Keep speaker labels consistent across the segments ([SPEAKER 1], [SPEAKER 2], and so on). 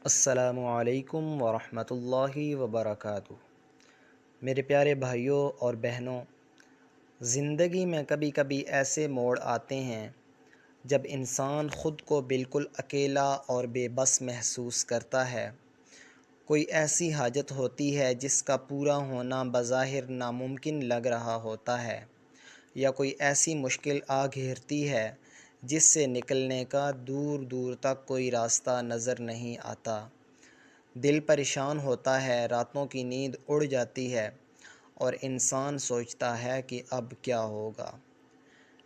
[SPEAKER 1] السلام علیکم ورحمۃ اللہ وبرکاتہ۔ میرے پیارے بھائیوں اور بہنوں، زندگی میں کبھی کبھی ایسے موڑ آتے ہیں جب انسان خود کو بالکل اکیلا اور بے بس محسوس کرتا ہے۔ کوئی ایسی حاجت ہوتی ہے جس کا پورا ہونا بظاہر ناممکن لگ رہا ہوتا ہے، یا کوئی ایسی مشکل آ گھیرتی ہے جس سے نکلنے کا دور دور تک کوئی راستہ نظر نہیں آتا۔ دل پریشان ہوتا ہے، راتوں کی نیند اڑ جاتی ہے اور انسان سوچتا ہے کہ اب کیا ہوگا۔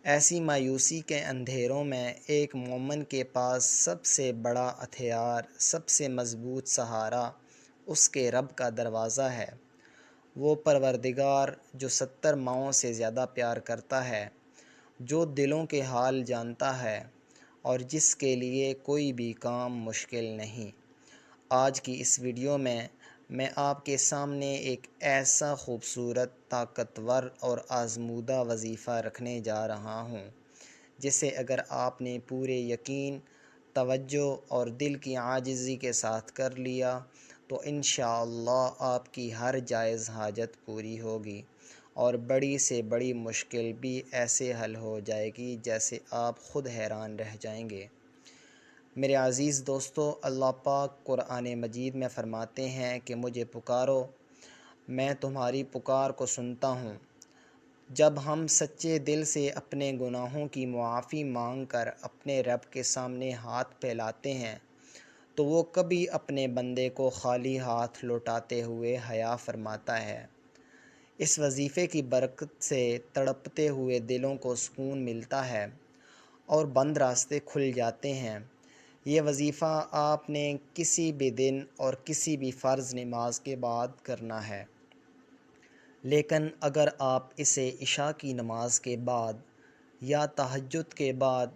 [SPEAKER 1] ایسی مایوسی کے اندھیروں میں ایک مومن کے پاس سب سے بڑا ہتھیار، سب سے مضبوط سہارا اس کے رب کا دروازہ ہے۔ وہ پروردگار جو 70 ماؤں سے زیادہ پیار کرتا ہے، جو دلوں کے حال جانتا ہے اور جس کے لیے کوئی بھی کام مشکل نہیں۔ آج کی اس ویڈیو میں آپ کے سامنے ایک ایسا خوبصورت، طاقتور اور آزمودہ وظیفہ رکھنے جا رہا ہوں جسے اگر آپ نے پورے یقین، توجہ اور دل کی عاجزی کے ساتھ کر لیا تو انشاءاللہ آپ کی ہر جائز حاجت پوری ہوگی اور بڑی سے بڑی مشکل بھی ایسے حل ہو جائے گی جیسے آپ خود حیران رہ جائیں گے۔ میرے عزیز دوستو، اللہ پاک قرآن مجید میں فرماتے ہیں کہ مجھے پکارو، میں تمہاری پکار کو سنتا ہوں۔ جب ہم سچے دل سے اپنے گناہوں کی معافی مانگ کر اپنے رب کے سامنے ہاتھ پھیلاتے ہیں تو وہ کبھی اپنے بندے کو خالی ہاتھ لوٹاتے ہوئے حیا فرماتا ہے۔ اس وظیفے کی برکت سے تڑپتے ہوئے دلوں کو سکون ملتا ہے اور بند راستے کھل جاتے ہیں۔ یہ وظیفہ آپ نے کسی بھی دن اور کسی بھی فرض نماز کے بعد کرنا ہے، لیکن اگر آپ اسے عشاء کی نماز کے بعد یا تہجد کے بعد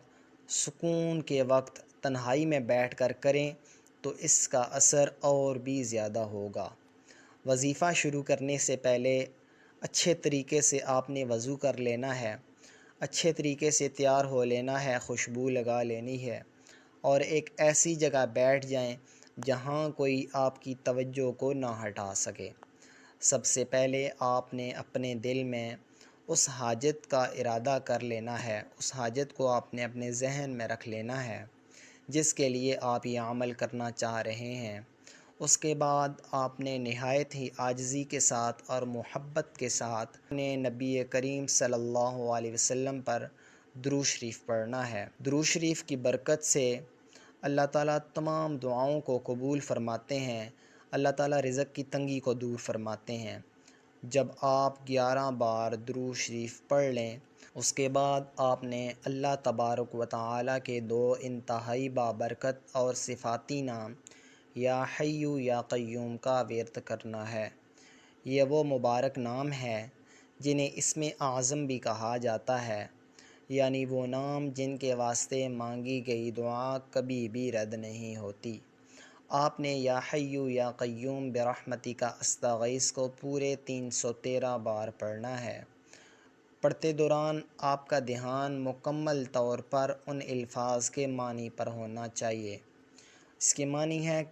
[SPEAKER 1] سکون کے وقت تنہائی میں بیٹھ کر کریں تو اس کا اثر اور بھی زیادہ ہوگا۔ وظیفہ شروع کرنے سے پہلے اچھے طریقے سے آپ نے وضو کر لینا ہے، اچھے طریقے سے تیار ہو لینا ہے، خوشبو لگا لینی ہے اور ایک ایسی جگہ بیٹھ جائیں جہاں کوئی آپ کی توجہ کو نہ ہٹا سکے۔ سب سے پہلے آپ نے اپنے دل میں اس حاجت کا ارادہ کر لینا ہے، اس حاجت کو آپ نے اپنے ذہن میں رکھ لینا ہے جس کے لیے آپ یہ عمل کرنا چاہ رہے ہیں۔ اس کے بعد آپ نے نہایت ہی عاجزی کے ساتھ اور محبت کے ساتھ اپنے نبی کریم صلی اللہ علیہ وسلم پر درود شریف پڑھنا ہے۔ درود شریف کی برکت سے اللہ تعالیٰ تمام دعاؤں کو قبول فرماتے ہیں، اللہ تعالیٰ رزق کی تنگی کو دور فرماتے ہیں۔ جب آپ 11 بار درود شریف پڑھ لیں، اس کے بعد آپ نے اللہ تبارک و تعالیٰ کے 2 انتہائی بابرکت اور صفاتی نام یا حی یا قیوم کا ورد کرنا ہے۔ یہ وہ مبارک نام ہے جنہیں اسم اعظم بھی کہا جاتا ہے، یعنی وہ نام جن کے واسطے مانگی گئی دعا کبھی بھی رد نہیں ہوتی۔ آپ نے یا حی یا قیوم برحمتک استغیث کو پورے 313 بار پڑھنا ہے۔ پڑھتے دوران آپ کا دھیان مکمل طور پر ان الفاظ کے معنی پر ہونا چاہیے۔ اس کے معنی ہے: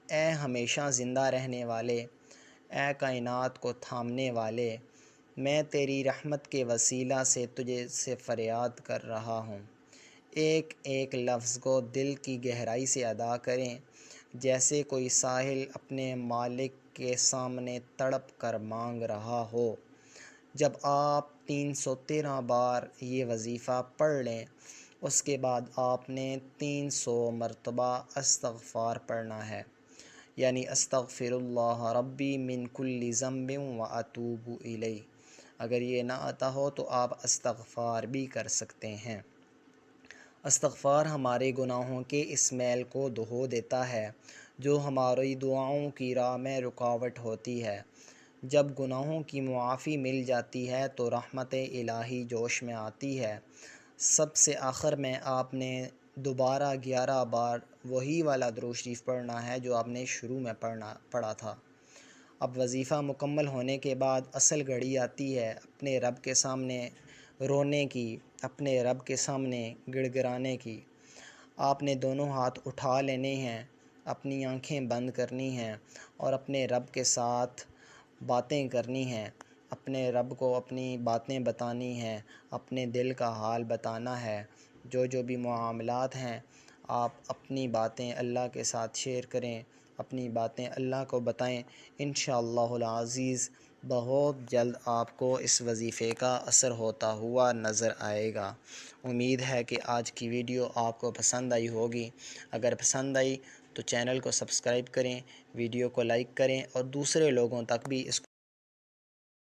[SPEAKER 1] اے ہمیشہ زندہ رہنے والے، اے کائنات کو تھامنے والے، میں تیری رحمت کے وسیلہ سے تجھے سے فریاد کر رہا ہوں۔ ایک ایک لفظ کو دل کی گہرائی سے ادا کریں، جیسے کوئی سائل اپنے مالک کے سامنے تڑپ کر مانگ رہا ہو۔ جب آپ 313 بار یہ وظیفہ پڑھ لیں، اس کے بعد آپ نے 300 مرتبہ استغفار پڑھنا ہے، یعنی استغفر اللہ ربی من کل ذنب و اتوب الیہ۔ اگر یہ نہ آتا ہو تو آپ استغفار بھی کر سکتے ہیں۔ استغفار ہمارے گناہوں کے اس میل کو دھو دیتا ہے جو ہماری دعاؤں کی راہ میں رکاوٹ ہوتی ہے۔ جب گناہوں کی معافی مل جاتی ہے تو رحمت الہی جوش میں آتی ہے۔ سب سے آخر میں آپ نے دوبارہ 11 بار وہی والا درود شریف پڑھنا ہے جو آپ نے شروع میں پڑھا تھا۔ اب وظیفہ مکمل ہونے کے بعد اصل گھڑی آتی ہے اپنے رب کے سامنے رونے کی، اپنے رب کے سامنے گڑ گڑانے کی۔ آپ نے دونوں ہاتھ اٹھا لینے ہیں اپنی آنکھیں بند کرنی ہیں اور اپنے رب کے ساتھ باتیں کرنی ہیں، اپنے رب کو اپنی باتیں بتانی ہیں، اپنے دل کا حال بتانا ہے۔ جو بھی معاملات ہیں آپ اپنی باتیں اللہ کے ساتھ شیئر کریں، اپنی باتیں اللہ کو بتائیں، انشاءاللہ العزیز بہت جلد آپ کو اس وظیفے کا اثر ہوتا ہوا نظر آئے گا۔ امید ہے کہ آج کی ویڈیو آپ کو پسند آئی ہوگی۔ اگر پسند آئی تو چینل کو سبسکرائب کریں، ویڈیو کو لائک کریں اور دوسرے لوگوں تک بھی اس